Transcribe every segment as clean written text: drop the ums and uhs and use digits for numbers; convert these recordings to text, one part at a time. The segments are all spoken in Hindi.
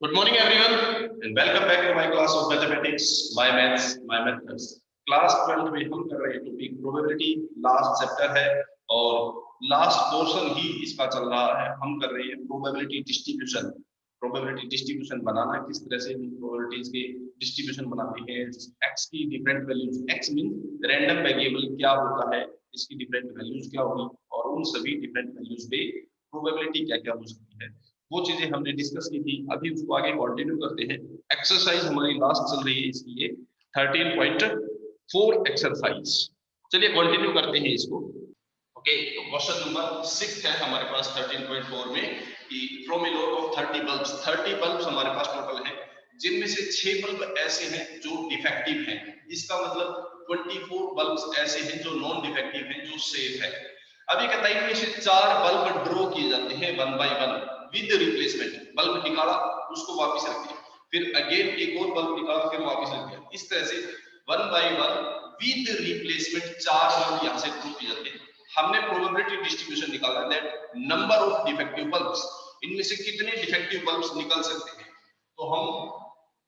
Good morning, everyone, and welcome back to my class of mathematics, my maths, my methods. Class 12 में हम कर रहे हैं टॉपिक प्रोबेबिलिटी, लास्ट चैप्टर है और लास्ट पोर्शन ही इसका चल रहा है। हम कर रहे हैं प्रोबेबिलिटी डिस्ट्रीब्यूशन। प्रोबेबिलिटी डिस्ट्रीब्यूशन बनाना, किस तरह से हम प्रोबेबिलिटीज के डिस्ट्रीब्यूशन बनाते हैं। एक्स की different values, x mean random variable क्या होता है, इसकी डिफरेंट वैल्यूज क्या होगी और उन सभी डिफरेंट वैल्यूज पे प्रोबेबिलिटी क्या क्या हो सकती है, वो चीजें हमने डिस्कस की थी। अभी उसको आगे कंटिन्यू करते हैं। एक्सरसाइज हमारी लास्ट चल रही है इसकी, ये 13.4 एक्सरसाइज। चलिए कंटिन्यू करते हैं इसको। ओके, तो क्वेश्चन नंबर 6 है हमारे पास 13.4 में कि from a lot of 30 bulbs, 30 bulbs हमारे पास टोटल है, जिनमें से 6 बल्ब ऐसे हैं जो डिफेक्टिव हैं। इसका मतलब 24 बल्ब्स ऐसे हैं जो नॉन डिफेक्टिव हैं, जो सेफ है। अभी कहता है इनमें से 4 बल्ब ड्रॉ किए जाते हैं one by one with replacement. Bulb निकाला, उसको वापस रख दिया, फिर अगेन एक और बल्ब निकाला, फिर वापस रख दिया। इस तरह से one by one with replacement 4 bulb यहाँ से ड्रॉ किए जाते हैं। हमने प्रोबेबिलिटी डिस्ट्रीब्यूशन निकाला that number of defective bulbs, इनमें से कितने डिफेक्टिव बल्ब्स निकल सकते हैं। तो हम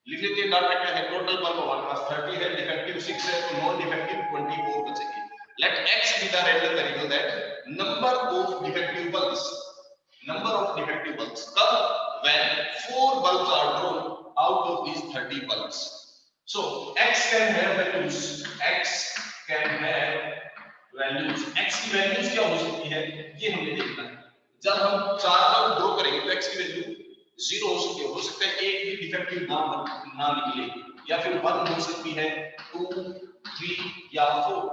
लिख लेते हैं डाटा क्या है। टोटल बल्ब हमारे पास 30 है, डिफेक्टिव 6 है, तो नॉन डिफेक्टिव 24 बचेंगे। Let x be the random variable that number of defective bulbs, number of defective bulbs कब, when 4 bulbs are drawn out of these 30 bulbs. So x can have values, x can have values, x की वैल्यूज क्या हो सकती है ये हमें देखना है। जब हम 4 बल्ब ड्रॉ करेंगे तो x की वैल्यू 0 हो सकता है एक भी डिफेक्टिव ना निकले, या फिर 1 हो सकती है, 2, 3 या 4।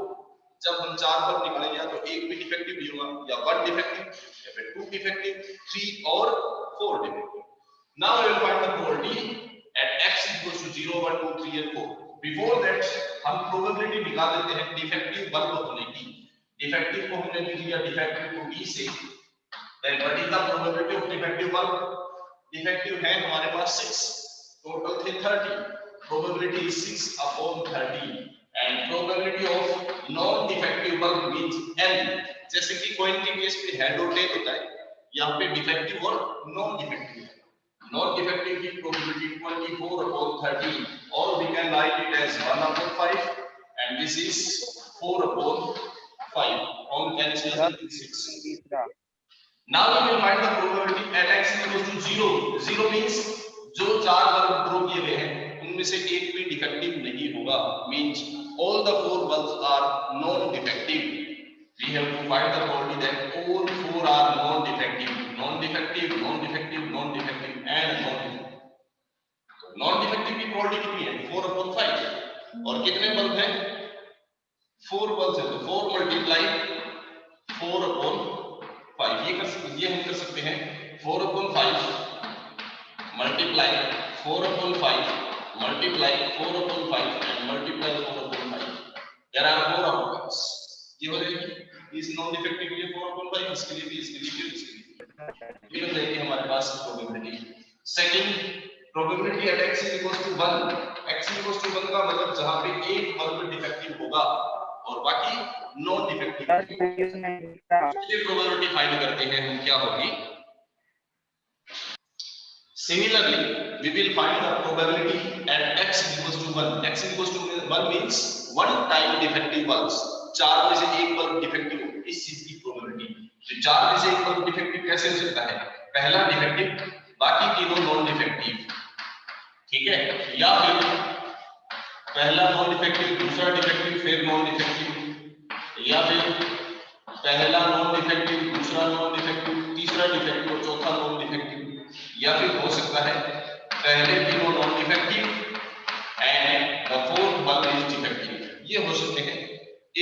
जब हम 4 बल्ब निकालेंगे या तो एक भी डिफेक्टिव नहीं होगा, या 1 डिफेक्टिव, या फिर 2 डिफेक्टिव, 3 और 4 defective. Now we will find the probability at x equals to 0, 1, 2, 3 and 4। Before that हम प्रोबेबिलिटी निकाल लेते हैं डिफेक्टिव बल्ब होने की। डिफेक्टिव को हमने लिख लिया, डिफेक्टिव को b से, then what is the probability of defective bulb. Defective है हमारे पास 6, टोटल थे 30, probability is 6 upon 30 and probability of non defective bulb means n। जैसे कि कॉइन के केस में हेड और टेल होता है, यहाँ पे डिफेक्टिव और नॉन डिफेक्टिव है। नॉन डिफेक्टिव की probability 24 upon 30 or we can write it as 1 upon 5 and this is 4 upon 5 on cancellation 6। Now we will find the probability at x equals to 0। 0 means जो 4 बल्ब ड्रॉ किए गए हैं उनमें से एक भी डिफेक्टिव नहीं होगा, means all the 4 bulbs are non defective। We have to find the probability that all 4 are non defective, non defective, non defective, non defective and non defective। non defective की probability कितनी है 4 upon 5 और कितने बल्ब हैं 4 बल्ब है, तो 4 मल्टीप्लाई 4 upon 5 ये हम कर सकते हैं। 4 upon 5 multiply 4 upon 5 multiply 4 upon 5 and multiply 4 upon 5। There are 4 outcomes. ये हो जाएगी इस नॉन डिफेक्टिव के लिए 4 upon 5, इसके लिए भी, इसके लिए भी, इसके लिए ये हो जाएगी हमारे पास probability. Second probability at x equals to 1। x equals to 1 का मतलब जहां पे एक बल्ब डिफेक्टिव होगा और बाकी नॉन डिफेक्टिव। चलिए प्रोबेबिलिटी फाइंड करते हैं हम क्या होगी। Similarly, we will find the probability at x equals to 1. x equals to 1 means one time defective bulbs। 4 में से एक बल्ब डिफेक्टिव हो, इस चीज की प्रोबेबिलिटी। तो 4 में से एक बल्ब डिफेक्टिव कैसे हो सकता है, पहला डिफेक्टिव बाकी तीनों नॉन डिफेक्टिव, ठीक है, या फिर पहला नॉन डिफेक्टिव दूसरा डिफेक्टिव फिर नॉन डिफेक्टिव, या फिर पहला नॉन डिफेक्टिव दूसरा नॉन डिफेक्टिव तीसरा डिफेक्टिव और चौथा नॉन डिफेक्टिव, या फिर हो सकता है पहले तीनों non defective and the fourth bulb is defective. ये हो सकते हैं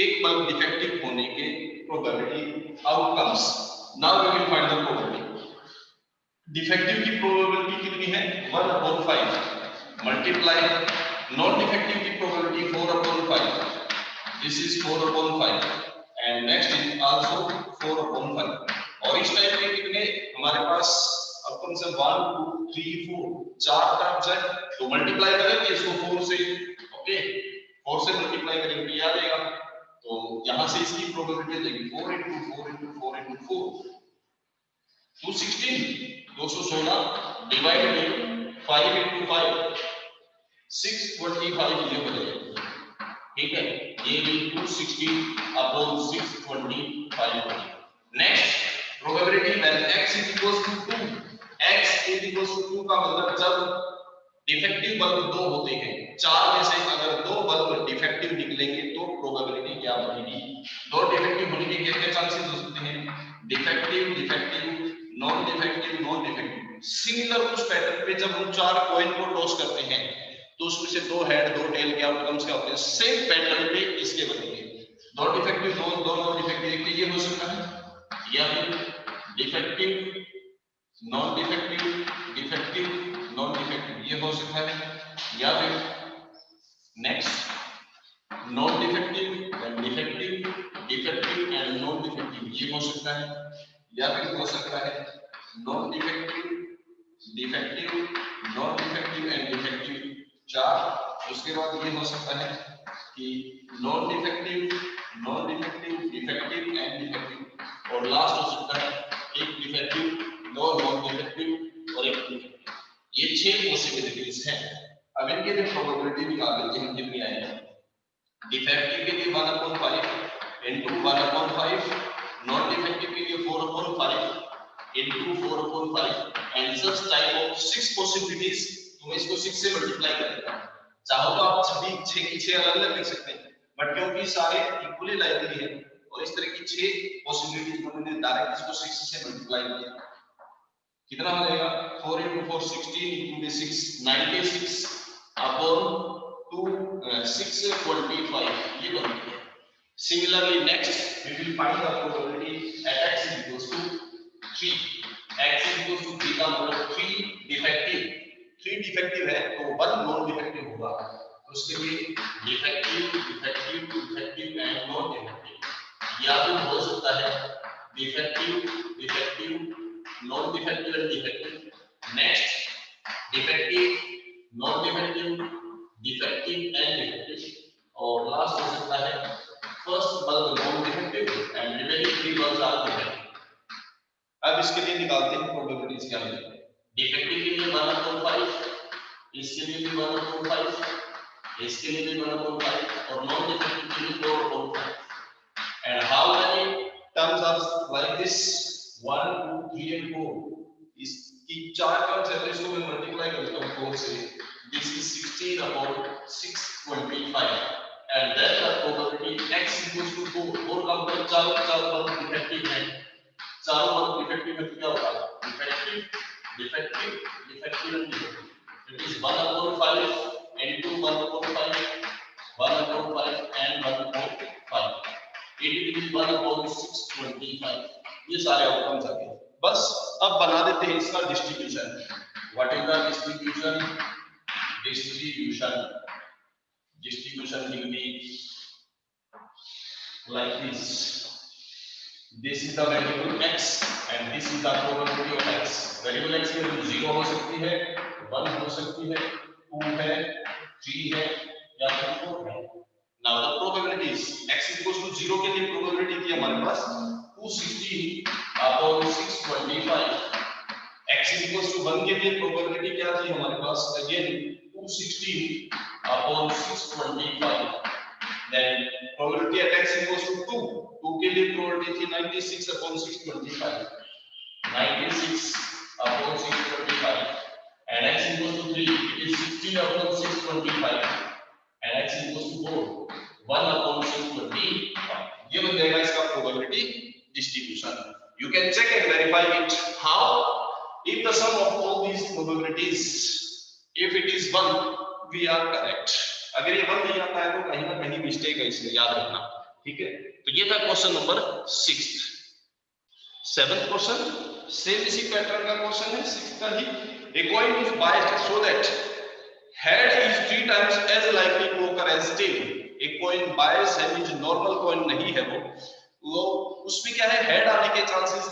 एक बल्ब डिफेक्टिव होने के probability outcomes. Now we will find the probability. Defective की प्रोबेबिलिटी कितनी है 1 upon 5 मल्टीप्लाई नॉन डिफेक्टिव की probability 4 upon 5, this is 4 upon 5 and next is also 4 upon 5। और इस टाइप के कितने हमारे पास अपन से 1 2 3 4 4 टर्म्स है, तो मल्टीप्लाई करेंगे इसको 4 से। ओके, 4 से मल्टीप्लाई करेंगे तो आ जाएगा, तो यहां से इसकी प्रोबेबिलिटी आ जाएगी 4 into 4 into 4 into 4 216 216 divide 5 into 5 625 ये बनेगा, ठीक है, ये भी 260 upon 625। Next probability when x is equals to 2, x is equals to 2 का मतलब जब डिफेक्टिव बल्ब दो होते हैं, चार में से अगर दो बल्ब डिफेक्टिव निकलेंगे तो प्रोबेबिलिटी क्या बनेगी? दो डिफेक्टिव होने के कितने चांसेस हो सकते हैं? Defective, defective, non defective, non defective. Similar उस पैटर्न पे जब हम चार कॉइन को टॉस करते हैं तो उसमें से दो हेड दो टेल के आउटकम्स क्या होते हैं? सेम पैटर्न पे इसके बनेंगे। दो डिफेक्टिव दो नॉन डिफेक्टिव, ये हो सकता है, या फिर defective non defective, defective non defective ये हो सकता है, या फिर next non defective then defective, defective and non defective ये हो सकता है, या फिर हो सकता है non defective, defective, non defective and defective चार। उसके बाद ये हो सकता है कि non defective, non defective, defective and defective, और लास्ट हो सकता है एक डिफेक्टिव, नॉन डिफेक्टिव और एक डिफेक्टिव। ये 6 पॉसिबिलिटीज हैं। अब इनके लिए प्रोबेबिलिटी निकाल लेते हैं कितनी आएगी। डिफेक्टिव के लिए 1/5 into 1/5, नॉन डिफेक्टिव के लिए 4/5 into 4/5 and such type of 6 possibilities. तुम इसको 6 से मल्टीप्लाई कर देना, चाहो तो आप सभी 6 की 6 अलग अलग लिख सकते हैं, बट क्योंकि सारे इक्वली लाइकली हैं और इस तरह की 6 पॉसिबिलिटीज को मैंने डायरेक्ट इसको 6 से मल्टीप्लाई किया, कितना हो जाएगा? 4 into 4 16 into 6 96 upon 2 625 ये बन गया। Similarly, next we will find the probability at x is equals to 3. x is equals to 3 का मतलब 3 डिफेक्टिव, 3 डिफेक्टिव है तो 1 नॉन डिफेक्टिव होगा। तो उसके लिए defective, defective, defective and non defective, या फिर हो सकता है defective, defective, non defective and defective. Next defective, non defective, defective and defective, और लास्ट हो सकता है first bulb non defective and remaining 3 bulbs are defective. अब इसके लिए निकालते हैं प्रोबेबिलिटीज क्या है। डिफेक्टिव के लिए 1/5, इसके लिए भी 1/5, इसके लिए भी 1/5 और नॉन डिफेक्टिव के लिए 4/5। And how many terms are like this? 1 2 3 and 4। इसकी 4 टर्म्स है तो इसको मैं मल्टीप्लाई करता हूं 4 से। This is 16/625 and then the probability x equals to 4। 4 का मतलब चारों डिफेक्टिव है, चारों बल्ब डिफेक्टिव है तो क्या होगा? Defective, defective, defective and defective. It is 1/5 into 1/5, 1/5 and 1/5। it is 1/625। ये सारे आउटकम्स आ गए। बस अब बना देते हैं इसका distribution. What is the distribution? Distribution will be like this. This is the variable x and this is the probability of x. Variable x की वैल्यू 0 हो सकती है, 1 हो सकती है, 2 है, 3 है या फिर 4 है। Now the probabilities x equals to 0 के लिए प्रोबेबिलिटी थी हमारे पास 260/625। x equals to 1 के लिए प्रोबेबिलिटी क्या थी हमारे पास? Again 260/625। Then probability at x equals to 2. 2 के लिए probability थी 96/625, 96/625 and x equals to 3, it is 16/625 and x equals to 4, 1/625। ये बन जाएगा इसका probability distribution. You can check and verify it. How? If the sum of all these probabilities, if it is 1, we are correct. अगर ये 1 नहीं आता है तो कहीं ना कहीं मिस्टेक है, इसलिए याद रखना, ठीक है। तो ये था question number 6। 7th question same इसी पैटर्न का क्वेश्चन है, 6th का ही। A coin is biased so that head is 3 times as likely to occur as tail। एक coin bias है, मींस नॉर्मल coin नहीं है वो उसमें क्या है, हेड आने के चांसेस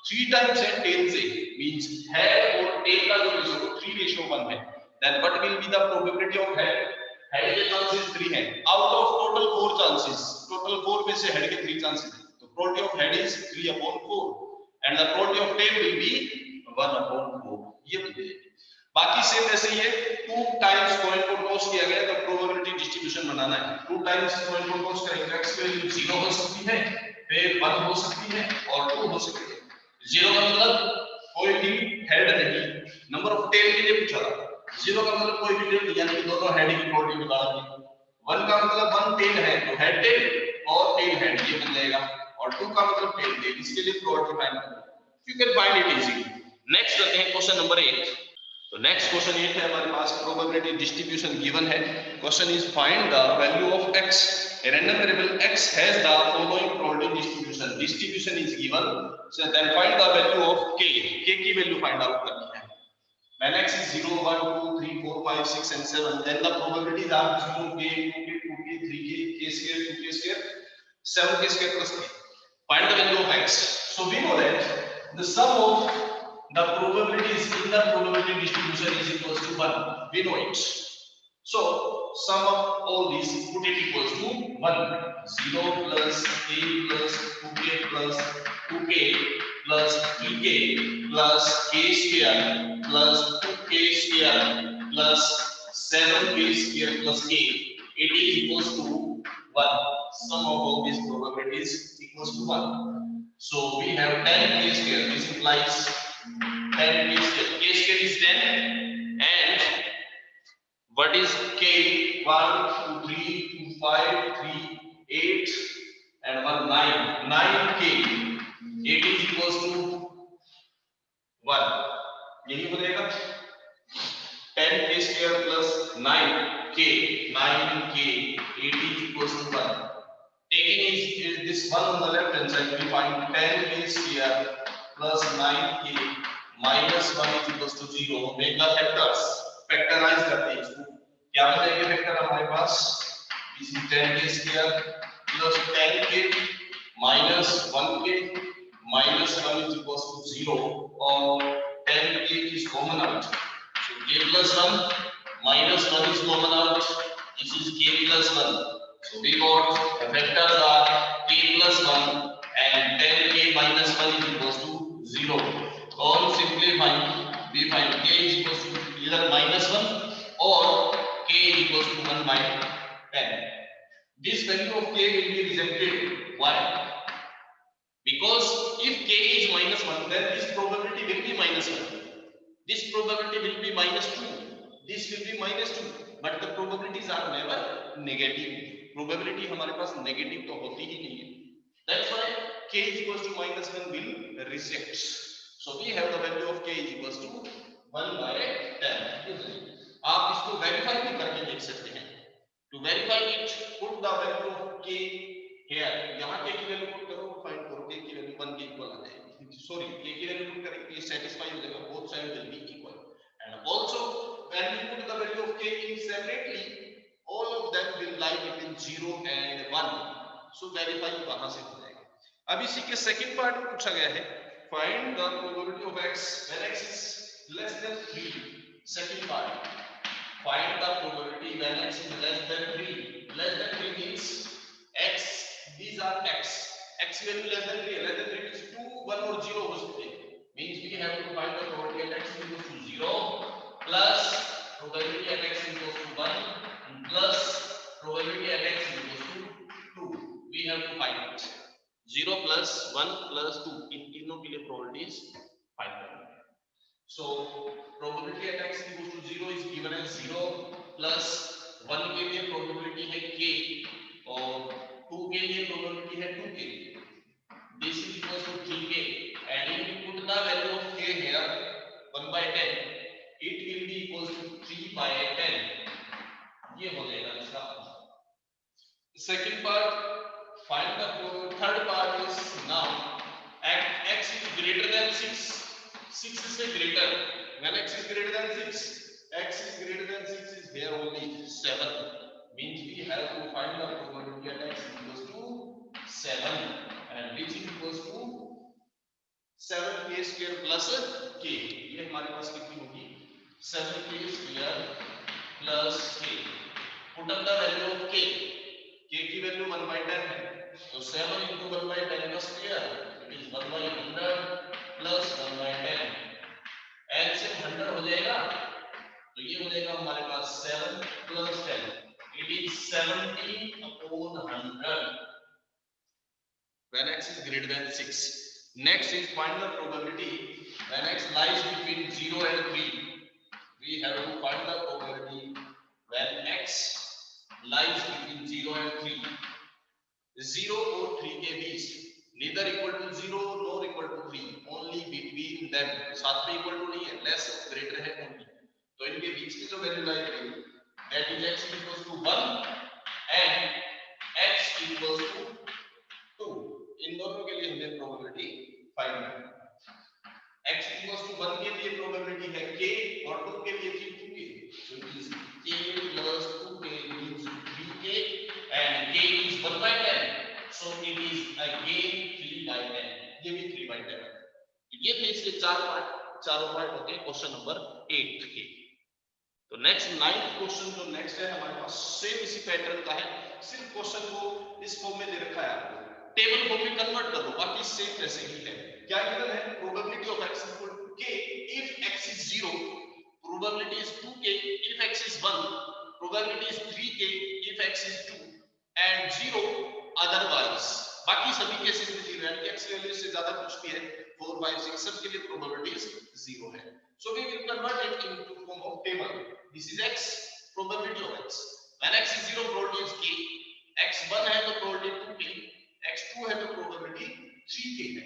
3 टाइम्स है टेल से, मींस हेड और टेल का जो रेशियो 3:1 है। Then what will be the probability of head? Head के चांसेस 3 हैं out of total 4 chances. Total 4 में से हेड के 3 चांसेस हैं, तो probability of head is 3/4 and the probability of tail will be 1/4। ये बताइए बाकी सेम ऐसे ही है, 2 टाइम्स कॉइन को टॉस किया गया तो प्रोबेबिलिटी डिस्ट्रीब्यूशन बनाना है। 2 टाइम्स कॉइन को टॉस करेंगे, x की वैल्यू 0 हो सकती है, फिर 1 हो सकती है और 2 हो सकती है। 0 का मतलब कोई भी हेड नहीं, नंबर ऑफ टेल के लिए पूछा था। 0 का मतलब कोई भी टेल नहीं, यानी कि दोनों हेड की प्रोबेबिलिटी बता दी। 1 का मतलब 1 टेल है तो हेड टेल और टेल हेड ये बन जाएगा, और 2 का मतलब टेल टेल, इसके लिए प्रोबेबिलिटी फाइंड करना है। You can find it easily. Next करते हैं क्वेश्चन नंबर 8। तो नेक्स्ट क्वेश्चन 8 है हमारे पास, प्रोबेबिलिटी डिस्ट्रीब्यूशन गिवन है। Question is find the value of x, a random variable x has the following probability distribution is given, so then find the value of k की वैल्यू फाइंड आउट करनी है। when x is 0 1 2 3 4 5 6 and 7, then the probabilities are 0k 2k 2k 3k k square 2k square 7k square plus 3. Find the value of x. So we know that the sum of the probabilities in the probability distribution is equals to 1. We know it. So sum of all these, put it equals to 1. 0 plus a plus 2k plus 2k plus 3k plus k square plus 2k square plus 7k square plus k. It is equals to 1. Sum of all these probabilities equals to 1. So we have 10k square. This implies 10k square. K square is 10, and what is k? 1 2 3 2 5 3 8 and 1 9. 9k. 8 is equals to 1. यही हो जाएगा 10k square plus 9k. 9k. 8 is equals to 1. Taking is this one on the left hand side, we find 10k square plus 9k minus 1 is equals to 0. Make the factors, factorize करते हैं इसको, क्या बनेगा फैक्टर हमारे पास, this is 10k square plus 10k minus 1k minus 1 is equals to 0, और 10k is common out, so k plus 1 minus 1 is common out, this is k plus 1. So we got the factors are k plus 1 and 10k minus 1 is equals to 0. On simplifying, we find k is equals to either minus 1 or k is equals to 1 by 10. This value of k will be rejected. Why? Because if k is minus 1, then this probability will be minus 1. This probability will be minus 2. This will be minus 2. But the probabilities are never negative. Probability हमारे पास negative तो होती ही नहीं है. That's why k is equals to minus 1 will reject. So we have the value of k is equals to 1 by 10. आप इसको verify भी करके देख सकते हैं. To verify it, put the value of k here. यहाँ k की value put करो, find करो, k की value 1 के equal आ जाएगी. Sorry, k की value put करेंगे, ये satisfy हो जाएगा. Both sides will be equal. And also, when we put the value of k in separately, all of them will lie between 0 and 1. So verify वहां से हो जाएगा. अब इसी के सेकंड पार्ट में पूछा गया है, find the probability of x when x is less than 3. Second part, find the probability when x is less than 3. Less than 3 means x, these are x. X value less than 3. Less than 3 means 2, 1 or 0 हो सकते हैं. Means we have to find the probability at x is equal to 0 plus probability at x is equal to 1 plus probability at x is equal to 2. We have to find it. 0 plus 1 plus 2, इन तीनों के लिए probabilities find करना है. So probability at x is equal to 0 is given as 0 plus 1 के लिए probability है k और 2 के लिए probability है 2k. This is equal to 3k, and if you put the value of k here 1 by 10, it will be equal to 3 by 10. ये हो जाएगा इसका. Second part, find the third part is now at x is greater than 6. 6 is greater. When x is greater than 6, x is greater than 6 is here only 7. Means we have to find the probability at x equals to 7, and which is equals to 7k square plus k. ये हमारे पास कितनी होगी? 7k square plus k. Put up the value of k. k की वैल्यू 1 by 10 है, तो 7 into 1 by 10 का square, it is 1 by 100 plus 1 by 10. L से 100 हो जाएगा, तो ये बनेगा हमारे पास 7 + 10, it is 70/100 when x is greater than 6. Next is find the probability when x lies between 0 and 3. We have to find the probability when x lies between 0 and 3. 0 और 3 के बीच, neither equal to 0 nor equal to 3, only between them, साथ में equal to नहीं है, less greater है only, तो इनके बीच की जो वैल्यू लाई करेगी that is x equals to 1 and x equals to 2. इन दोनों के लिए हमें प्रोबेबिलिटी फाइंड करनी है। x equals to 1 के लिए प्रोबेबिलिटी है k और 2 के लिए थी 2k, so it is k plus 2k means 3k and k is 1/10, so it is again 3/10, ये भी 3/10 है। ये थे इसके चारों पार्ट होते हैं क्वेश्चन नंबर 8 के। तो नेक्स्ट 9th क्वेश्चन जो नेक्स्ट है हमारे पास सेम इसी पैटर्न का है, सिर्फ क्वेश्चन को इस फॉर्म में दे रखा है, आपको टेबल फॉर्म में कन्वर्ट कर दो, बाकी सेम वैसे ही है। क्या गिवन है? Probability of x equal to k if x is 0, probability is 2k if x is 1, probability is 3k if x is 2 and 0 otherwise. बाकी सभी केसेस में 0 है, x वैल्यू से ज्यादा कुछ भी है 4 5 6 सब के लिए प्रोबेबिलिटी 0 है। So we will convert it into form of table. This is x, probability of x. When x is 0, probability is k. x 1 है तो probability 2k, x 2 है तो probability 3k है।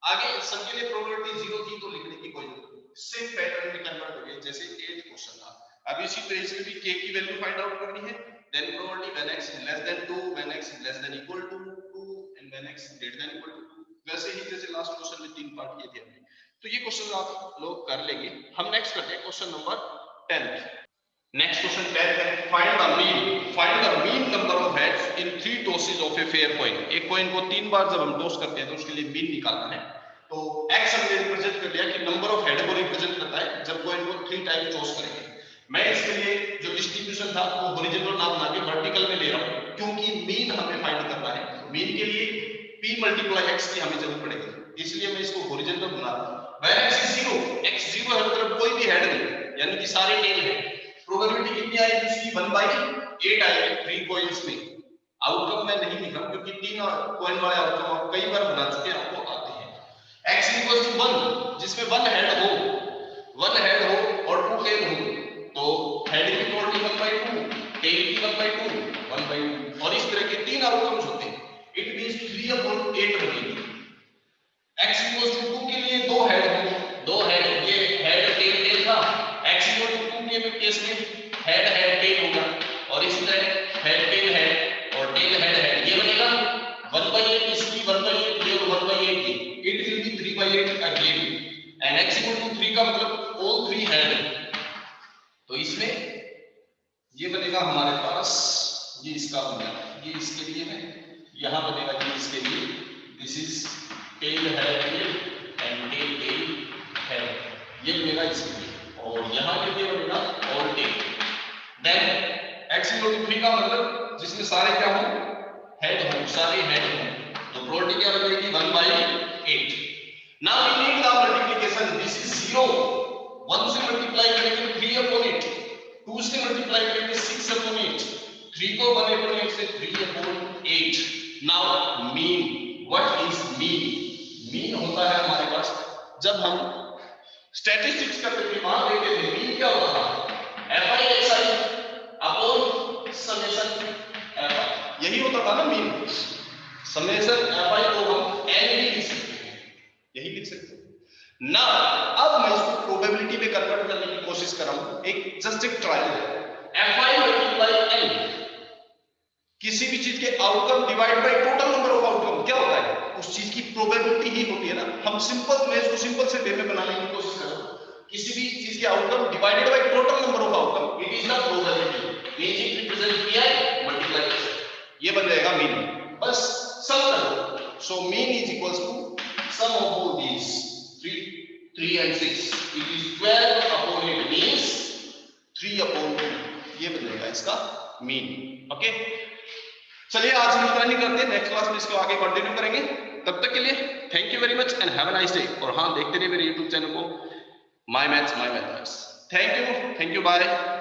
आगे सबके लिए probability 0 थी तो लिखने की कोई जरूरत नहीं, सेम पैटर्न में कन्वर्ट हो गए जैसे 8th क्वेश्चन था। अब इसी तरह इसमें भी k की वैल्यू फाइंड आउट करनी है, then probability when x is less than 2, when x is less than equal to 2 and when x is greater than equal to 2, वैसे ही जैसे लास्ट क्वेश्चन में 3 पार्ट किए थे हमने। तो ये क्वेश्चन आप लोग कर लेंगे। हम नेक्स्ट करते हैं question number 10th। Next question 10th है find the mean number of heads in 3 tosses of a fair coin. एक कॉइन को 3 बार जब हम टॉस करते हैं तो उसके लिए मीन निकालना है। तो x हमने रिप्रेजेंट कर लिया कि नंबर ऑफ हेड को रिप्रेजेंट करता है जब कॉइन को 3 टाइम टॉस करेंगे। मैं इसके लिए जो डिस्ट्रीब्यूशन था वो हॉरिजॉन्टल ना बना के वर्टिकल में ले रहा हूं, क्योंकि मीन हमें फाइंड करना है। मीन के लिए p × x की हमें जरूरत पड़ेगी, इसलिए मैं इसको हॉरिजॉन्टल बना रहा हूं। When x is 0, x 0 है मतलब कोई भी हेड नहीं, यानी कि सारे टेल है। प्रोबेबिलिटी कितनी आएगी इसकी? 1/8 आएगी 3 कॉइंस में। आउटकम मैं नहीं लिख रहा क्योंकि 3 कॉइन वाले आउटकम आप कई बार बना चुके हैं, आपको आते हैं। x = 1 जिसमें 1 हेड हो और 2 टेल हो, तो हेड की प्रोबेबिलिटी 1/2, टेल की 1/2, 1/2 और इस तरह के 3 आउटकम्स होते हैं। इट मींस 3/8 बनेगी। x = 2 के लिए 2 हेड ये हेड टेल था। x = 2 के केस में हेड टेल होगा और इसी तरह हेड टेल और टेल हेड ये बनेगा 1/8 इसकी 1/8 ये और 1/8 ये, it will be 3/8 again and x = 3 का मतलब ऑल 3 हेड। तो इसमें ये बनेगा हमारे पास, ये इसका बनेगा, ये इसके लिए है, यहां बनेगा ये इसके लिए, this is tail head and tail head, ये बनेगा इसके लिए, और यहां के लिए बनेगा ऑल टेल। देन x = 3 का मतलब जिसमें सारे क्या हो, हेड हो, सारे हेड हो, तो प्रोबेबिलिटी क्या बनेगी? 1/8। Now we need the multiplication, this is 0, 1 से मल्टीप्लाई करेंगे 3/8, 2 से मल्टीप्लाई करेंगे 6/8, 3 को 1/8 से 3/8। Now mean, what is mean? Mean होता है हमारे पास जब हम स्टैटिस्टिक्स करते थे, वहां देखते थे मीन क्या होता था, fi/si अपॉन समेशन fi, यही होता था ना मीन। समेशन fi को हम n भी लिख सकते हैं, यही लिख सकते हैं ना। अब मैं इसको प्रोबेबिलिटी में कन्वर्ट करने की कोशिश कर रहा हूं, एक जस्ट एक ट्रायल है। fi × n, किसी भी चीज के outcome divide by total number of outcome क्या होता है? उस चीज की प्रोबेबिलिटी ही होती है ना। हम सिंपल से वे में बनाने की कोशिश कर रहे हैं, किसी भी चीज के outcome divided by total number of outcome, it is the probability, mean represent किया है मल्टीप्लाई, ये बन जाएगा मीन। बस सम करो, so mean is equals to sum of all these 3 and 6, it is 12/8 means 3/2, ये बन जाएगा इसका मीन। ओके, चलिए आज हम इतना ही करते हैं, नेक्स्ट क्लास में इसको आगे कंटिन्यू करेंगे। तब तक के लिए thank you very much and have a nice day. और हाँ, देखते रहिए मेरे YouTube चैनल को my maths my methods. Thank you. Thank you, bye.